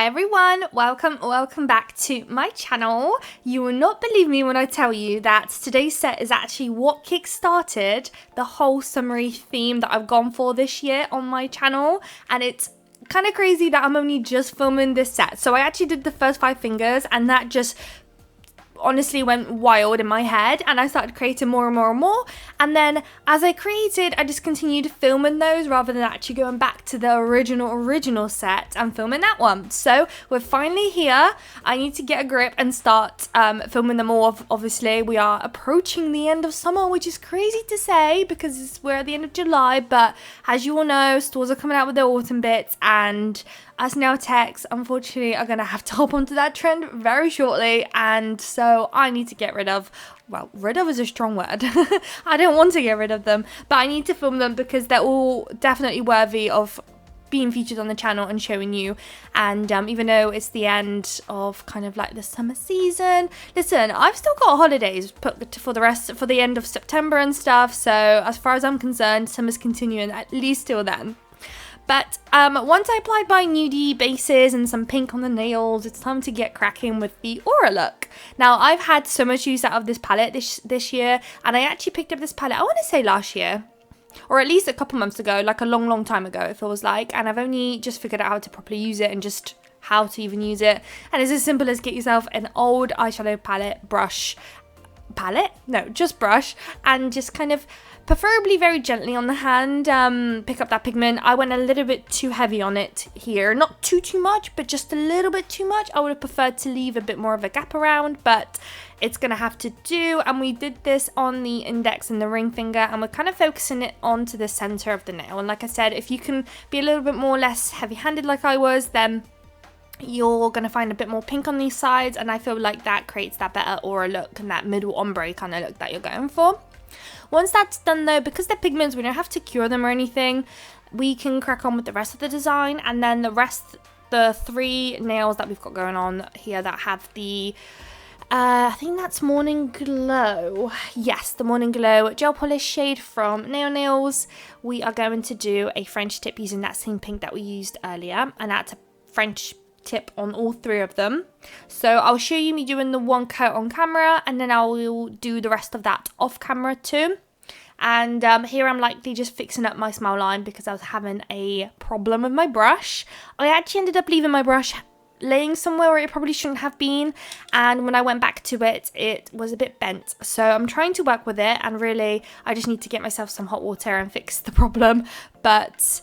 Hi everyone, welcome back to my channel. You will not believe me when I tell you that today's set is actually what kick-started the whole summery theme that I've gone for this year on my channel, and it's kind of crazy that I'm only just filming this set. So I actually did the first 5 fingers and that just honestly went wild in my head, and I started creating more and more and more, and then as I created I just continued filming those rather than actually going back to the original set and filming that one. So we're finally here. I need to get a grip and start filming them all. Obviously we are approaching the end of summer, which is crazy to say because we're at the end of July, but as you all know, stores are coming out with their autumn bits, and us nail techs unfortunately are going to have to hop onto that trend very shortly, and so I need to get rid of, well, rid of is a strong word. I don't want to get rid of them, but I need to film them because they're all definitely worthy of being featured on the channel and showing you. And even though it's the end of kind of like the summer season, listen, I've still got holidays put for the end of September and stuff, so as far as I'm concerned, summer's continuing at least till then. But once I applied my nudie bases and some pink on the nails, it's time to get cracking with the aura look. Now, I've had so much use out of this palette this year, and I actually picked up this palette, I want to say last year, or at least a couple months ago, like a long time ago it feels like, and I've only just figured out how to properly use it and just how to even use it. And it's as simple as get yourself an old eyeshadow brush, and just kind of preferably very gently on the hand pick up that pigment. I went a little bit too heavy on it here, not too much, but just a little bit too much. I would have preferred to leave a bit more of a gap around, but it's gonna have to do. And we did this on the index and the ring finger, and we're kind of focusing it onto the center of the nail. And like I said, if you can be a little bit more less heavy-handed like I was, then you're going to find a bit more pink on these sides, and I feel like that creates that better aura look and that middle ombre kind of look that you're going for. Once that's done though, because they're pigments, we don't have to cure them or anything, we can crack on with the rest of the design. And then the 3 nails that we've got going on here that have the I think that's Morning Glow. Yes, the Morning Glow gel polish shade from Nails. We are going to do a French tip using that same pink that we used earlier, and that's a French tip on all 3 of them. So I'll show you me doing the one coat on camera, and then I will do the rest of that off camera too. And here I'm likely just fixing up my smile line because I was having a problem with my brush. I actually ended up leaving my brush laying somewhere where it probably shouldn't have been, and when I went back to it, it was a bit bent. So I'm trying to work with it, and really I just need to get myself some hot water and fix the problem. But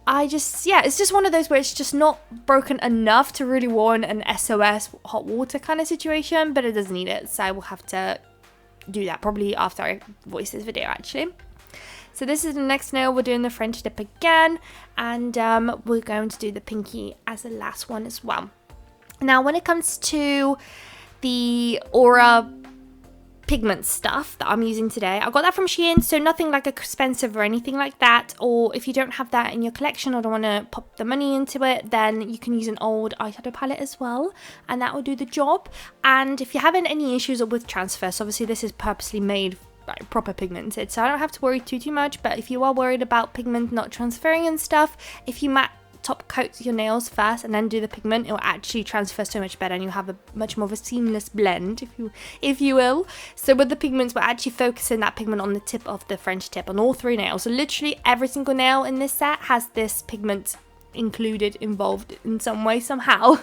it's just one of those where it's just not broken enough to really warrant an SOS hot water kind of situation, but it does need it, so I will have to do that probably after I voice this video actually. So this is the next nail. We're doing the French dip again, and we're going to do the pinky as the last one as well. Now when it comes to the aura pigment stuff that I'm using today, I got that from Shein, so nothing like expensive or anything like that. Or if you don't have that in your collection or don't want to pop the money into it, then you can use an old eyeshadow palette as well, and that will do the job. And if you're having any issues with transfer, so obviously this is purposely made proper pigmented, so I don't have to worry too much. But if you are worried about pigment not transferring and stuff, if you top coat your nails first and then do the pigment, it will actually transfer so much better, and you'll have a much more of a seamless blend, if you will. So with the pigments, we're actually focusing that pigment on the tip of the French tip on all 3 nails. So literally every single nail in this set has this pigment involved in some way somehow.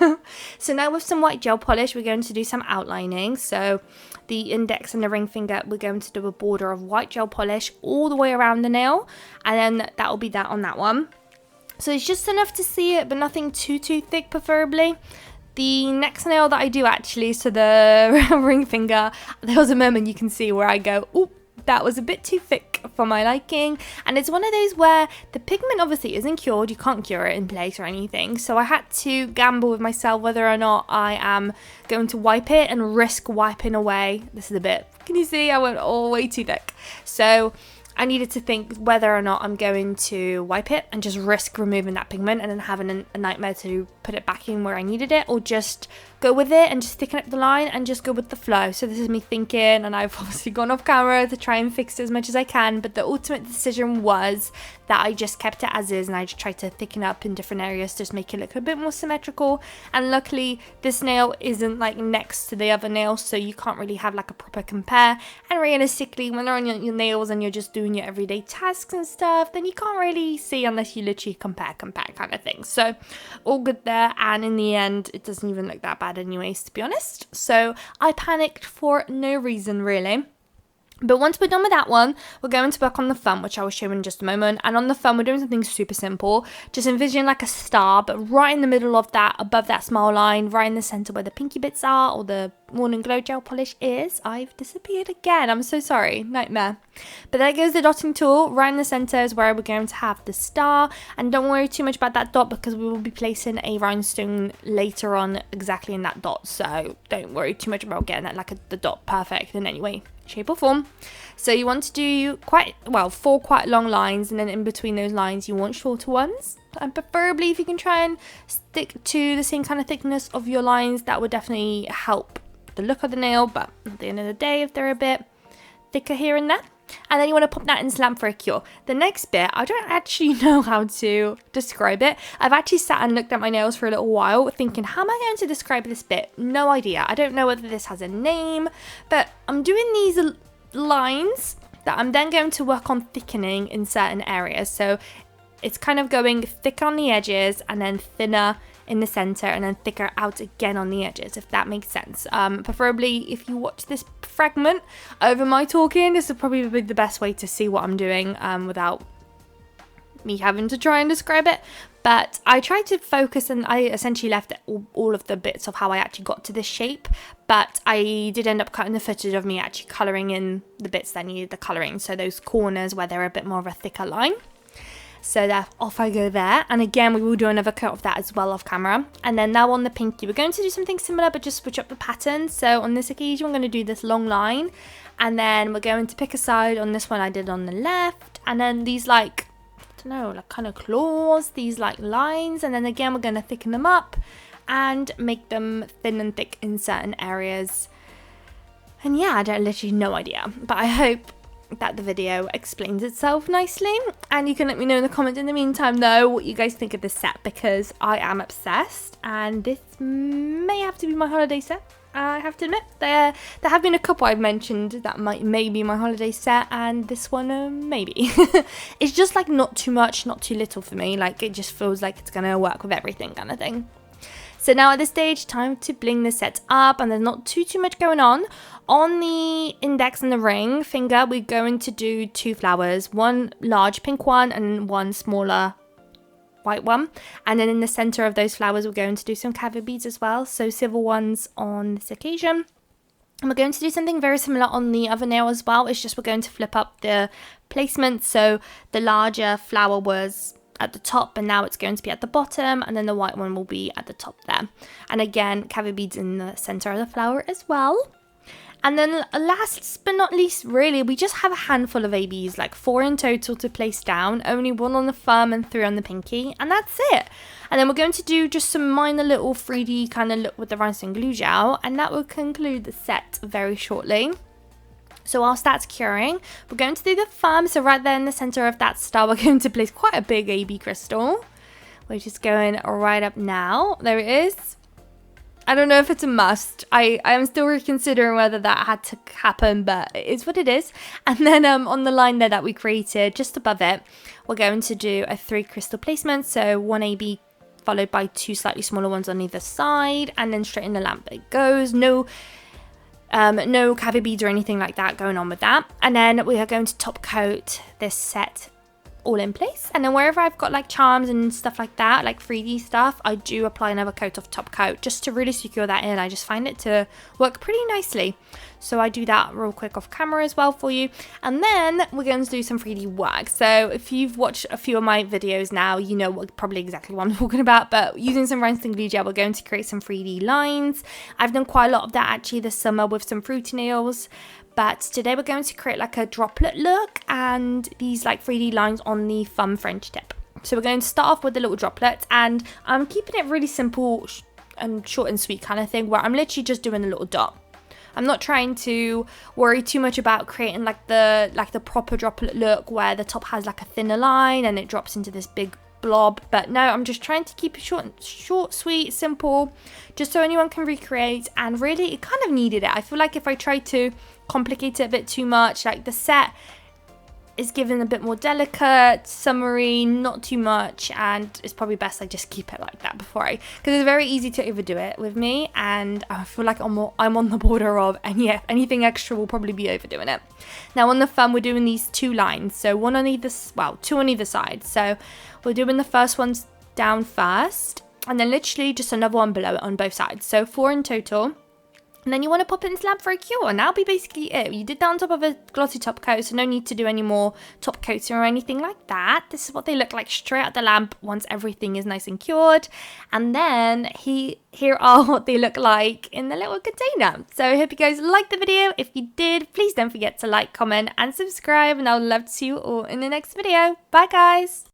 So now with some white gel polish, we're going to do some outlining. So the index and the ring finger, we're going to do a border of white gel polish all the way around the nail, and then that will be that on that one. So it's just enough to see it, but nothing too thick preferably. The next nail that I do actually, so the ring finger, there was a moment you can see where I go, oop, that was a bit too thick for my liking. And it's one of those where the pigment obviously isn't cured, you can't cure it in place or anything. So I had to gamble with myself whether or not I am going to wipe it and risk wiping away. This is a bit, can you see, I went all way too thick. So I needed to think whether or not I'm going to wipe it and just risk removing that pigment and then having a nightmare to put it back in where I needed it, or just go with it and just thicken up the line and just go with the flow. So this is me thinking, and I've obviously gone off camera to try and fix it as much as I can, but the ultimate decision was that I just kept it as is and I just tried to thicken up in different areas, just make it look a bit more symmetrical. And luckily this nail isn't like next to the other nail, so you can't really have like a proper compare. And realistically, when they're on your nails and you're just doing your everyday tasks and stuff, then you can't really see unless you literally compare kind of thing. So all good there, and in the end it doesn't even look that bad anyways, to be honest. So I panicked for no reason really. But once we're done with that one, we're going to work on the thumb, which I will show you in just a moment. And on the thumb, we're doing something super simple. Just envision like a star, but right in the middle of that, above that smile line, right in the center where the pinky bits are, or the Morning Glow gel polish is. I've disappeared again. I'm so sorry. Nightmare. But there goes the dotting tool. Right in the center is where we're going to have the star. And don't worry too much about that dot, because we will be placing a rhinestone later on exactly in that dot. So don't worry too much about getting that the dot perfect in any way, shape or form. So you want to do four quite long lines, and then in between those lines you want shorter ones, and preferably if you can try and stick to the same kind of thickness of your lines, that would definitely help the look of the nail. But at the end of the day, if they're a bit thicker here and there, and then you want to pop that in Slam for a cure. The next bit, I don't actually know how to describe it. I've actually sat and looked at my nails for a little while thinking, how am I going to describe this bit? No idea. I don't know whether this has a name, but I'm doing these lines that I'm then going to work on thickening in certain areas. So it's kind of going thicker on the edges and then thinner in the center and then thicker out again on the edges, if that makes sense. Preferably if you watch this fragment over my talking, this will probably be the best way to see what I'm doing without me having to try and describe it. But I tried to focus, and I essentially left all of the bits of how I actually got to this shape, but I did end up cutting the footage of me actually colouring in the bits that needed the colouring, so those corners where they're a bit more of a thicker line. So that off I go there, and again we will do another cut of that as well off camera. And then now on the pinky, we're going to do something similar but just switch up the pattern. So on this occasion we're going to do this long line, and then we're going to pick a side. On this one I did on the left, and then these like kind of claws, these like lines, and then again we're going to thicken them up and make them thin and thick in certain areas. And yeah, I don't literally no idea, but I hope that the video explains itself nicely. And you can let me know in the comments in the meantime though what you guys think of this set, because I am obsessed, and this may have to be my holiday set. I have to admit, there have been a couple I've mentioned that may be my holiday set, and this one maybe. It's just like not too much, not too little for me. Like it just feels like it's gonna work with everything kind of thing. So now at this stage, time to bling the set up, and there's not too much going on. On the index and the ring finger, we're going to do two flowers, one large pink one and one smaller white one. And then in the center of those flowers, we're going to do some caviar beads as well, so silver ones on this occasion. And we're going to do something very similar on the other nail as well. It's just we're going to flip up the placement, so the larger flower was at the top, and now it's going to be at the bottom, and then the white one will be at the top there. And again, caviar beads in the center of the flower as well. And then last but not least, really, we just have a handful of ABs, like 4 in total to place down, only 1 on the thumb and 3 on the pinky, and that's it. And then we're going to do just some minor little 3D kind of look with the rhinestone glue gel, and that will conclude the set very shortly. So whilst that's curing, we're going to do the thumb. So right there in the center of that star, we're going to place quite a big AB crystal, which is going right up now. There it is. I don't know if it's a must. I am still reconsidering whether that had to happen, but it is what it is. And then on the line there that we created, just above it, we're going to do a 3 crystal placement. So 1 AB followed by 2 slightly smaller ones on either side, and then straight in the lamp it goes. No caviar beads or anything like that going on with that. And then we are going to top coat this set all in place, and then wherever I've got like charms and stuff like that, like 3D stuff, I do apply another coat of top coat just to really secure that in. I just find it to work pretty nicely, so I do that real quick off camera as well for you. And then we're going to do some 3D work. So if you've watched a few of my videos now, you know probably exactly what I'm talking about. But using some rhinestone glue gel, we're going to create some 3D lines. I've done quite a lot of that actually this summer with some fruity nails, But today we're going to create like a droplet look and these like 3D lines on the thumb French tip. So we're going to start off with the little droplets, and I'm keeping it really simple and short and sweet kind of thing, where I'm literally just doing a little dot. I'm not trying to worry too much about creating like the proper droplet look where the top has like a thinner line and it drops into this big blob. But no, I'm just trying to keep it short, sweet, simple, just so anyone can recreate. And really, it kind of needed it. I feel like if I try to complicate it a bit too much, like the set is given a bit more delicate, summery, not too much, and it's probably best I just keep it like that because it's very easy to overdo it with me, and I feel like I'm on the border of, and yeah, anything extra will probably be overdoing it. Now on the thumb, we're doing these 2 lines, so 2 on either side. So we're doing the first ones down first, and then literally just another one below it on both sides, so 4 in total. And then you want to pop it into lab for a cure, and that'll be basically it. You did that on top of a glossy top coat, so no need to do any more top coating or anything like that. This is what they look like straight out the lamp once everything is nice and cured. And then here are what they look like in the little container. So I hope you guys liked the video. If you did, please don't forget to like, comment, and subscribe, and I would love to see you all in the next video. Bye guys!